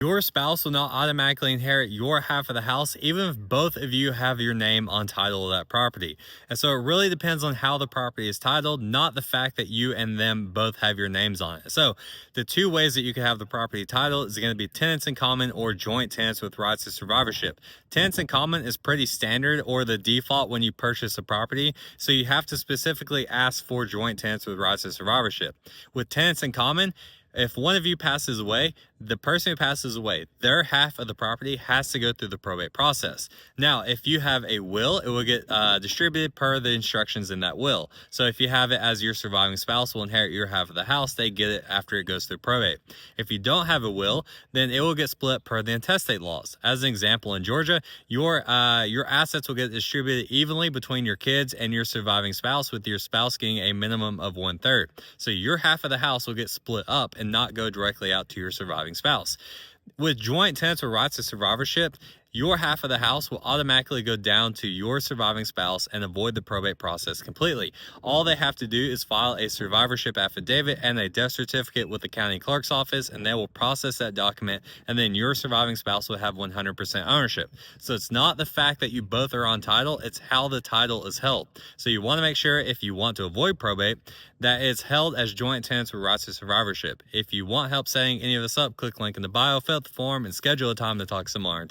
Your spouse will not automatically inherit your half of the house, even if both of you have your name on title of that property. And so it really depends on how the property is titled, not the fact that you and them both have your names on it. So the two ways that you can have the property titled is going to be tenants in common or joint tenants with rights to survivorship. Tenants in common is pretty standard or the default when you purchase a property. So you have to specifically ask for joint tenants with rights to survivorship. With tenants in common, if one of you passes away, the person who passes away, their half of the property has to go through the probate process. Now, if you have a will, it will get distributed per the instructions in that will. So if you have it as your surviving spouse will inherit your half of the house, they get it after it goes through probate. If you don't have a will, then it will get split per the intestate laws. As an example, in Georgia, your assets will get distributed evenly between your kids and your surviving spouse, with your spouse getting a minimum of 1/3. So your half of the house will get split up and not go directly out to your surviving spouse. With joint tenants with rights to survivorship, your half of the house will automatically go down to your surviving spouse and avoid the probate process completely. All they have to do is file a survivorship affidavit and a death certificate with the county clerk's office, and they will process that document, and then your surviving spouse will have 100% ownership. So it's not the fact that you both are on title, it's how the title is held. So you want to make sure, if you want to avoid probate, that it's held as joint tenants with rights to survivorship. If you want help setting any of this up, click link in the bio, fill out the form, and schedule a time to talk some more.